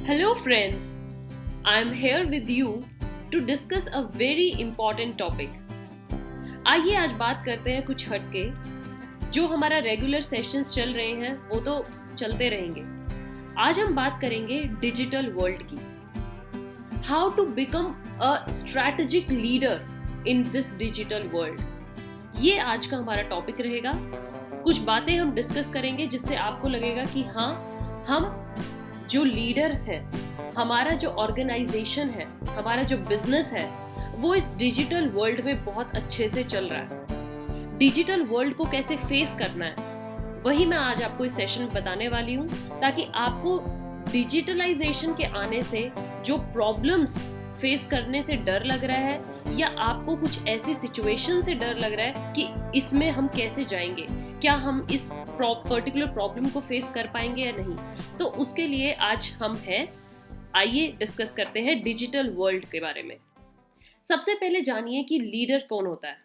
Hello friends, I am here with you to discuss a very important topic. आइए आज बात करते हैं कुछ हटके। जो हमारा रेगुलर सेशंस चल रहे हैं वो तो चलते रहेंगे। आज हम बात करेंगे डिजिटल वर्ल्ड की। How to become a strategic leader in this digital world, ये आज का हमारा टॉपिक रहेगा। कुछ बातें हम डिस्कस करेंगे जिससे आपको लगेगा कि हाँ, हम जो लीडर है, हमारा जो ऑर्गेनाइजेशन है, हमारा जो बिजनेस है, वो इस डिजिटल वर्ल्ड में बहुत अच्छे से चल रहा है। डिजिटल वर्ल्ड को कैसे फेस करना है, वही मैं आज आपको इस सेशन में बताने वाली हूँ, ताकि आपको डिजिटलाइजेशन के आने से जो प्रॉब्लम्स फेस करने से डर लग रहा है, या आपको कुछ ऐसी सिचुएशन से डर लग रहा है कि इसमें हम कैसे जाएंगे, क्या हम इस पर्टिकुलर प्रॉब्लम को फेस कर पाएंगे या नहीं, तो उसके लिए आज हम हैं। आइए डिस्कस करते हैं डिजिटल वर्ल्ड के बारे में। सबसे पहले जानिए कि लीडर कौन होता है।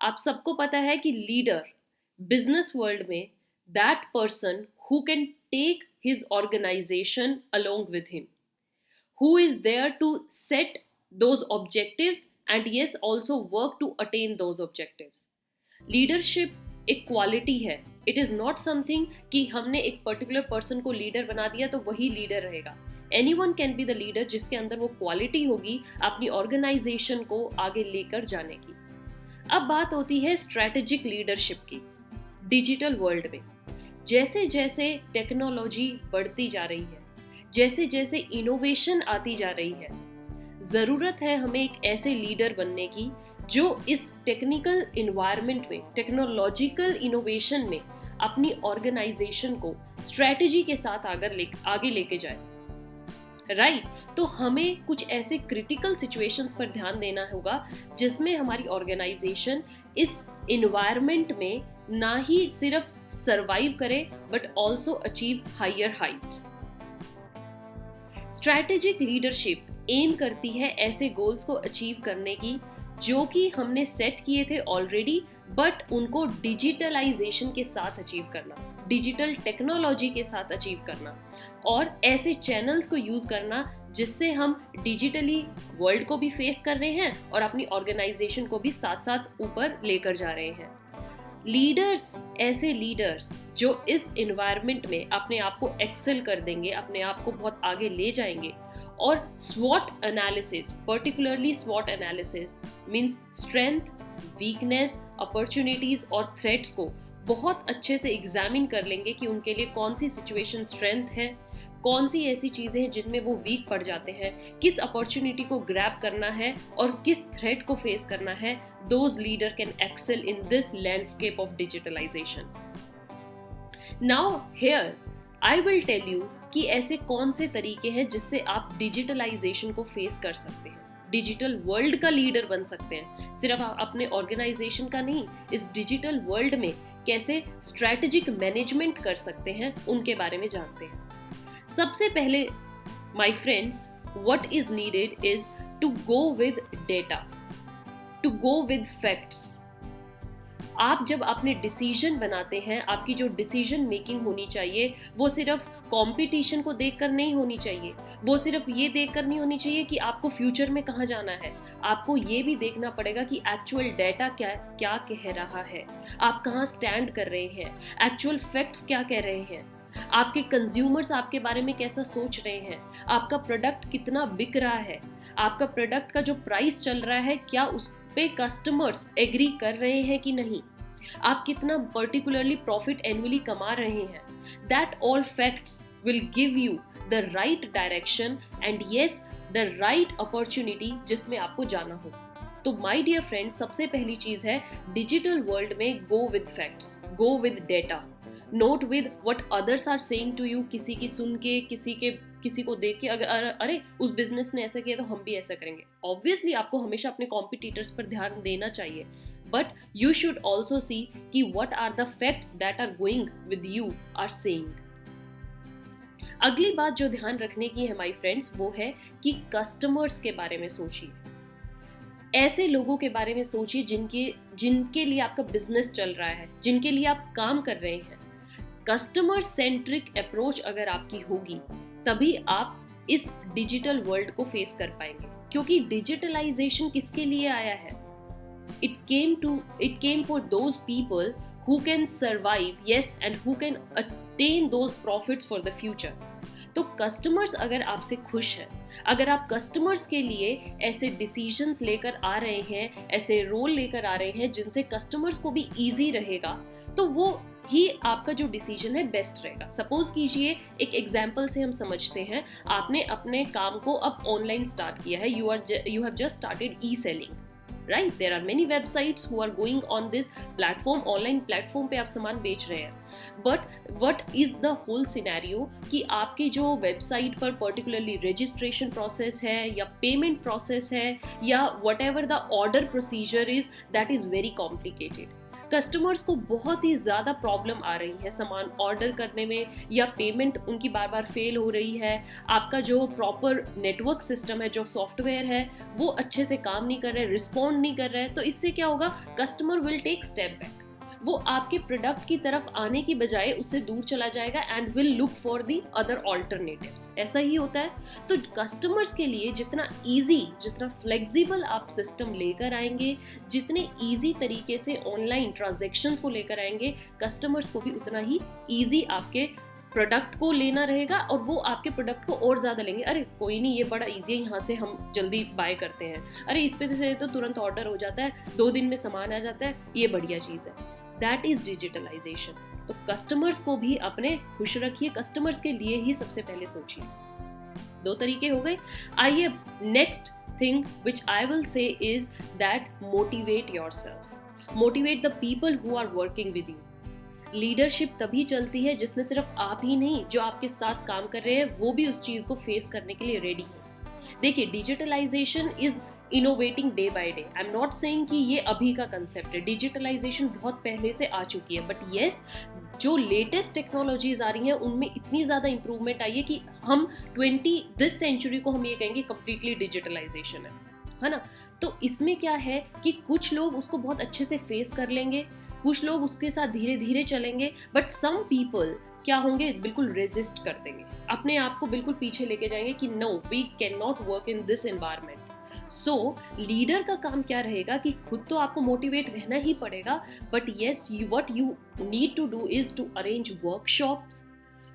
आप सबको पता है कि लीडर बिजनेस वर्ल्ड में that person who can take his organisation along with him, who is there to set those objectives and yes also work to attain those objectives. Leadership एक क्वालिटी है, इट इज नॉट समथिंग कि हमने एक particular person को leader बना दिया तो वही लीडर रहेगा। Anyone can be the leader जिसके अंदर वो क्वालिटी होगी अपनी ऑर्गेनाइजेशन को आगे लेकर जाने की। अब बात होती है स्ट्रैटेजिक लीडरशिप की। डिजिटल वर्ल्ड में जैसे जैसे टेक्नोलॉजी बढ़ती जा रही है, जैसे जैसे इनोवेशन आती जा रही है, जरूरत है हमें एक ऐसे लीडर बनने की जो इस टेक्निकल इन्वायरमेंट में, टेक्नोलॉजिकल इनोवेशन में अपनी ऑर्गेनाइजेशन को स्ट्रेटजी के साथ आगे लेके जाए। राइट, तो हमें कुछ ऐसे क्रिटिकल सिचुएशंस पर ध्यान देना होगा जिसमें हमारी ऑर्गेनाइजेशन इस इन्वायरमेंट में ना ही सिर्फ सर्वाइव करे but also achieve higher heights. Strategic leadership aim करती है ऐसे गोल्स को अचीव करने की जो कि हमने सेट किए थे ऑलरेडी, बट उनको डिजिटलाइजेशन के साथ अचीव करना, डिजिटल टेक्नोलॉजी के साथ अचीव करना, और ऐसे चैनल्स को यूज करना जिससे हम डिजिटली वर्ल्ड को भी फेस कर रहे हैं और अपनी ऑर्गेनाइजेशन को भी साथ साथ ऊपर लेकर जा रहे हैं। लीडर्स, ऐसे लीडर्स जो इस एनवायरनमेंट में अपने आप को एक्सेल कर देंगे, अपने आप को बहुत आगे ले जाएंगे, और स्वॉट analysis, particularly स्वॉट analysis means strength, weakness, opportunities और थ्रेट्स को बहुत अच्छे से एग्जामिन कर लेंगे कि उनके लिए कौन सी सिचुएशन स्ट्रेंथ है, कौन सी ऐसी चीजें हैं जिनमें वो वीक पड़ जाते हैं, किस अपॉर्चुनिटी को ग्रैब करना है और किस थ्रेट को फेस करना है। Those leader can excel in this landscape of digitalisation. Now here I will tell you कि ऐसे कौन से तरीके हैं जिससे आप डिजिटलाइजेशन को फेस कर सकते हैं, डिजिटल वर्ल्ड का लीडर बन सकते हैं। सिर्फ आप अपने ऑर्गेनाइजेशन का नहीं, इस डिजिटल वर्ल्ड में कैसे स्ट्रैटेजिक मैनेजमेंट कर सकते हैं उनके बारे में जानते हैं। सबसे पहले my friends, what is needed is to go with data, to go with facts. आप जब अपने डिसीजन बनाते हैं, आपकी जो डिसीजन मेकिंग होनी चाहिए वो सिर्फ कंपटीशन को देखकर नहीं होनी चाहिए, वो सिर्फ ये देखकर नहीं होनी चाहिए कि आपको फ्यूचर में कहाँ जाना है। आपको ये भी देखना पड़ेगा कि एक्चुअल डेटा क्या कह रहा है, आप कहाँ स्टैंड कर रहे हैं, एक्चुअल फैक्ट्स क्या कह रहे हैं, आपके कंज्यूमर्स आपके बारे में कैसा सोच रहे हैं, आपका प्रोडक्ट कितना बिक रहा है, आपका प्रोडक्ट का जो प्राइस चल रहा है क्या उस पे कस्टमर्स एग्री कर रहे हैं कि नहीं, आप कितना पर्टिकुलरली प्रॉफिट एनुअली कमा रहे हैं। That all facts will give you the right direction and yes the right opportunity जिसमें आपको जाना हो। तो माय डियर फ्रेंड्स, सबसे पहली चीज है डिजिटल वर्ल्ड में go with facts, go with data, not with what others are saying to you. किसी की सुन के, किसी को देख के अगर अरे उस बिजनेस ने ऐसा किया तो हम भी ऐसा करेंगे, ऑब्वियसली आपको हमेशा अपने कॉम्पिटिटर्स पर ध्यान देना चाहिए, but you should also see कि what are the facts that are going with you are saying. अगली बात जो ध्यान रखने की है माय फ्रेंड्स, वो है कि कस्टमर्स के बारे में सोचिए। ऐसे लोगों के बारे में सोचिए जिनके लिए आपका बिजनेस चल रहा है, जिनके लिए आप काम कर रहे हैं। कस्टमर सेंट्रिक अप्रोच अगर आपकी होगी तभी आप इस डिजिटल वर्ल्ड को फेस कर पाएंगे। क्योंकि डिजिटलाइजेशन किसके लिए आया है? it came for those people who can survive, yes, and who can attain those profits for the future. तो कस्टमर्स अगर आपसे खुश हैं, अगर आप कस्टमर्स के लिए ऐसे डिसीजंस लेकर आ रहे हैं, ऐसे रोल लेकर आ रहे हैं जिनसे कस्टमर्स को भी इजी रहेगा, तो वो ही आपका जो डिसीजन है बेस्ट रहेगा। सपोज कीजिए, एक एग्जाम्पल से हम समझते हैं, आपने अपने काम को अब ऑनलाइन स्टार्ट किया है, you have just started e-selling, right? There are many websites who are going on this platform, online platform पे आप सामान बेच रहे हैं। But what is the whole scenario कि आपकी जो वेबसाइट पर पर्टिकुलरली रजिस्ट्रेशन प्रोसेस है या पेमेंट प्रोसेस है या whatever the order procedure is, that is very complicated. Customers को बहुत ही ज़्यादा प्रॉब्लम आ रही है सामान ऑर्डर करने में, या पेमेंट उनकी बार बार फेल हो रही है, आपका जो प्रॉपर नेटवर्क सिस्टम है, जो सॉफ्टवेयर है, वो अच्छे से काम नहीं कर रहा है, रिस्पॉन्ड नहीं कर रहा है। तो इससे क्या होगा? Customer will take step back, वो आपके प्रोडक्ट की तरफ आने की बजाय उससे दूर चला जाएगा and will look for the other alternatives. ऐसा ही होता है। तो कस्टमर्स के लिए जितना इजी, जितना फ्लेक्सिबल आप सिस्टम लेकर आएंगे, जितने इजी तरीके से ऑनलाइन ट्रांजैक्शंस को लेकर आएंगे, कस्टमर्स को भी उतना ही इजी आपके प्रोडक्ट को लेना रहेगा और वो आपके प्रोडक्ट को और ज़्यादा लेंगे। अरे कोई नहीं, ये बड़ा इजी है, यहाँ से हम जल्दी बाय करते हैं, अरे इस पे से तो तुरंत ऑर्डर हो जाता है, 2 दिन में सामान आ जाता है, ये बढ़िया चीज़ है। That is digitalization. तो कस्टमर्स को भी अपने खुश रखिए, कस्टमर्स के लिए ही सबसे पहले सोचिए। 2 तरीके हो गए। आइए next thing which I will say is that motivate yourself, motivate the people who are working with you. Leadership तभी चलती है जिसमें सिर्फ आप ही नहीं, जो आपके साथ काम कर रहे हैं वो भी उस चीज को फेस करने के लिए रेडी है। देखिए, digitalization is innovating day by day. I am not saying कि ये अभी का कंसेप्ट है, डिजिटलाइजेशन बहुत पहले से आ चुकी है, बट येस, जो लेटेस्ट टेक्नोलॉजीज आ रही हैं उनमें इतनी ज़्यादा इंप्रूवमेंट आई है कि हम दिस सेंचुरी को हम ये कहेंगे कंप्लीटली डिजिटलाइजेशन है ना। तो इसमें क्या है कि कुछ लोग उसको बहुत अच्छे से फेस कर लेंगे, कुछ लोग उसके साथ धीरे धीरे चलेंगे, बट सम पीपल क्या होंगे, बिल्कुल रेजिस्ट कर देंगे, अपने आप को बिल्कुल पीछे लेके जाएंगे कि no, we can not work in this environment. So leader का काम क्या रहेगा कि खुद तो आपको मोटिवेट रहना ही पड़ेगा, but yes, what you need to do is to arrange workshops,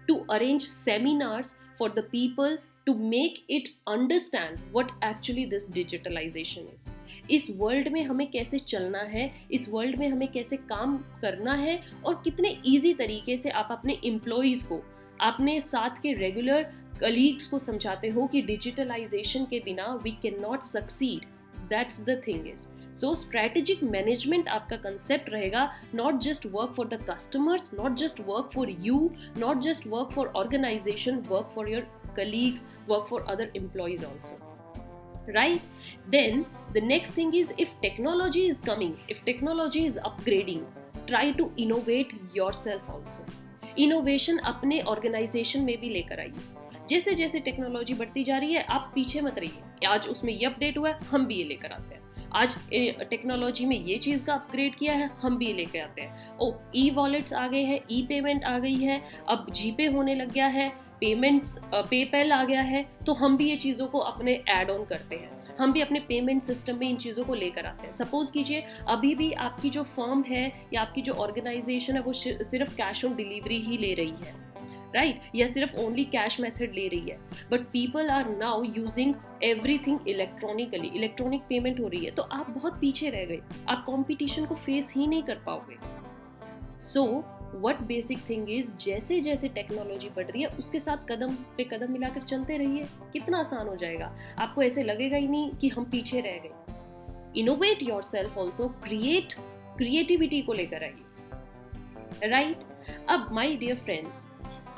to arrange seminars for the people to make it understand what actually this digitalization is. इस वर्ल्ड में हमें कैसे चलना है, इस वर्ल्ड में हमें कैसे काम करना है, और कितने ईजी तरीके से आप अपने एम्प्लॉयज़ को, अपने साथ के रेगुलर कलीग्स को समझाते हो कि डिजिटलाइजेशन के बिना we can not succeed. That's the thing is. So strategic management आपका कंसेप्ट रहेगा, not just work for the customers, not just work for you, not just work for organization, work for your colleagues, work for other employees also, right? Then the next thing is, if technology is coming, if technology is upgrading, try to innovate yourself also. Innovation अपने organization में भी लेकर आइए। जैसे जैसे technology बढ़ती जा रही है, आप पीछे मत रहिए, आज उसमें ये अपडेट हुआ है, हम भी ये लेकर आते हैं, आज टेक्नोलॉजी में ये चीज़ का अपग्रेड किया है, हम भी ये लेकर आते हैं। ओ, ई वॉलेट्स आ गए हैं, ई पेमेंट आ गई है, अब जीपे होने लग गया है, पेमेंट्स, पेपैल आ गया है, तो हम भी ये चीज़ों को अपने ऐड ऑन करते हैं, हम भी अपने पेमेंट सिस्टम में इन चीज़ों को लेकर आते हैं। सपोज कीजिए, अभी भी आपकी जो फर्म है या आपकी जो ऑर्गेनाइजेशन है वो सिर्फ कैश ऑन डिलीवरी ही ले रही है, राइट, या सिर्फ ओनली कैश मेथड ले रही है, but people are now using everything electronically, electronic payment हो रही है, तो आप बहुत पीछे रह गए, आप कंपटीशन को फेस ही नहीं कर पाओगे। So what basic thing is, जैसे जैसे टेक्नोलॉजी बढ़ रही है उसके साथ कदम पे कदम मिलाकर चलते रहिए, कितना आसान हो जाएगा, आपको ऐसे लगेगा ही नहीं कि हम पीछे रह गए। इनोवेट योरसेल्फ ऑल्सो, क्रिएटिविटी को लेकर आइए, राइट। अब माय डियर फ्रेंड्स,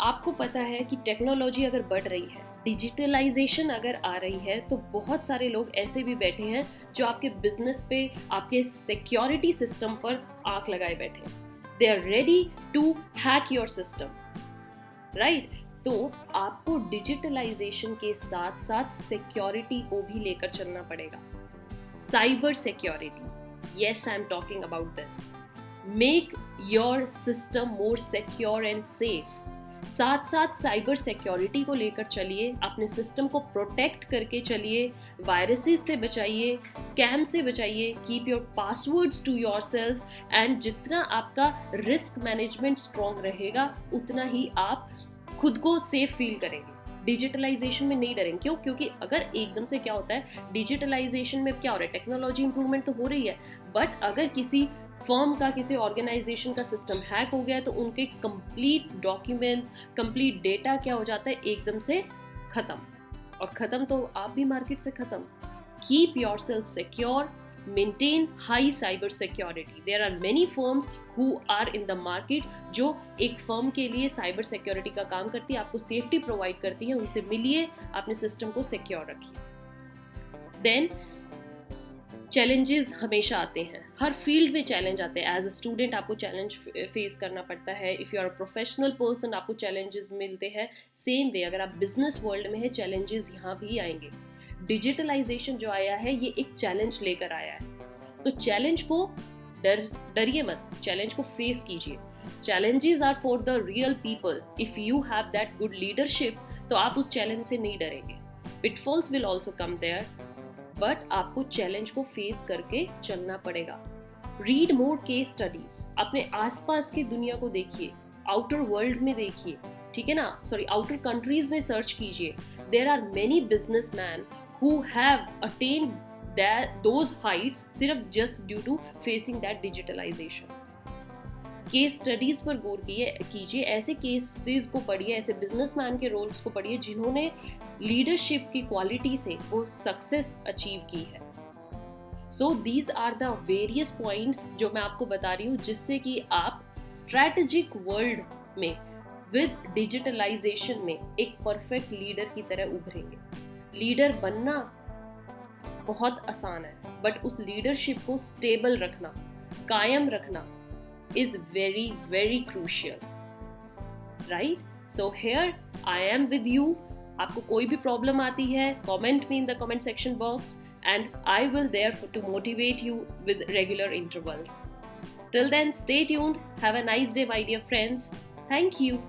आपको पता है कि टेक्नोलॉजी अगर बढ़ रही है, डिजिटलाइजेशन अगर आ रही है, तो बहुत सारे लोग ऐसे भी बैठे हैं जो आपके बिजनेस पे, आपके सिक्योरिटी सिस्टम पर आंख लगाए बैठे हैं। They are ready to hack your system, right? तो आपको डिजिटलाइजेशन के साथ साथ सिक्योरिटी को भी लेकर चलना पड़ेगा। Cyber security, yes, I am talking about this. Make your system more secure and safe. साथ साथ साइबर सिक्योरिटी को लेकर चलिए, अपने सिस्टम को प्रोटेक्ट करके चलिए, वायरसेस से बचाइए, स्कैम से बचाइए, keep your passwords to yourself and जितना आपका रिस्क मैनेजमेंट स्ट्रॉन्ग रहेगा उतना ही आप खुद को सेफ फील करेंगे। डिजिटलाइजेशन में नहीं डरेंगे। क्यों? क्योंकि अगर एकदम से क्या होता है, डिजिटलाइजेशन में क्या हो रहा है, टेक्नोलॉजी इंप्रूवमेंट तो हो रही है, बट अगर किसी फर्म का, किसी ऑर्गेनाइजेशन का सिस्टम हैक हो गया है तो उनके कंप्लीट डॉक्यूमेंट्स, कंप्लीट डेटा क्या हो जाता है, एकदम से खत्म। और खत्म तो आप भी मार्केट से खत्म। Keep yourself secure, maintain high cyber security. There are many firms who are in the market जो एक फर्म के लिए साइबर सिक्योरिटी का काम करती है, आपको सेफ्टी प्रोवाइड करती है, उनसे मिलिए, अपने सिस्टम को सिक्योर रखिए। देन चैलेंजेस हमेशा आते हैं, हर फील्ड में चैलेंज आते हैं। एज अ स्टूडेंट आपको चैलेंज फेस करना पड़ता है, if you are a professional person आपको चैलेंजेस मिलते हैं। सेम वे अगर आप बिजनेस वर्ल्ड में है, चैलेंजेस यहाँ भी आएंगे। डिजिटलाइजेशन जो आया है ये एक चैलेंज लेकर आया है, तो चैलेंज को डरिए मत, चैलेंज को फेस कीजिए। Challenges are for the real people. If you have that good leadership तो आप उस चैलेंज से नहीं डरेंगे। Pitfalls will also come there, but आपको चैलेंज को फेस करके चलना पड़ेगा। रीड मोर केस स्टडीज, अपने आसपास की दुनिया को देखिए, आउटर वर्ल्ड में देखिए, ठीक है ना, सॉरी आउटर कंट्रीज में सर्च कीजिए। There are many businessman who have attained those heights सिर्फ just due to facing that digitalization। Case studies पर गौर कीजिए, ऐसे केसेस को पढ़िए, ऐसे बिजनेसमैन के रोल्स को पढ़िए जिन्होंने लीडरशिप की क्वालिटी से वो सक्सेस अचीव की है। So these are the various points जो मैं आपको बता रही हूँ, जिससे कि आप स्ट्रैटेजिक वर्ल्ड में विद डिजिटलाइजेशन में एक परफेक्ट लीडर की तरह उभरेंगे। लीडर बनना बहुत आसान है, बट उस लीडरशिप को स्टेबल रखना, कायम रखना is very very crucial, right? So here I am with you. आपको कोई भी प्रॉब्लम आती है, comment me in the comment section box and I will there to motivate you with regular intervals. Till then, stay tuned. Have a nice day, my dear friends. Thank you.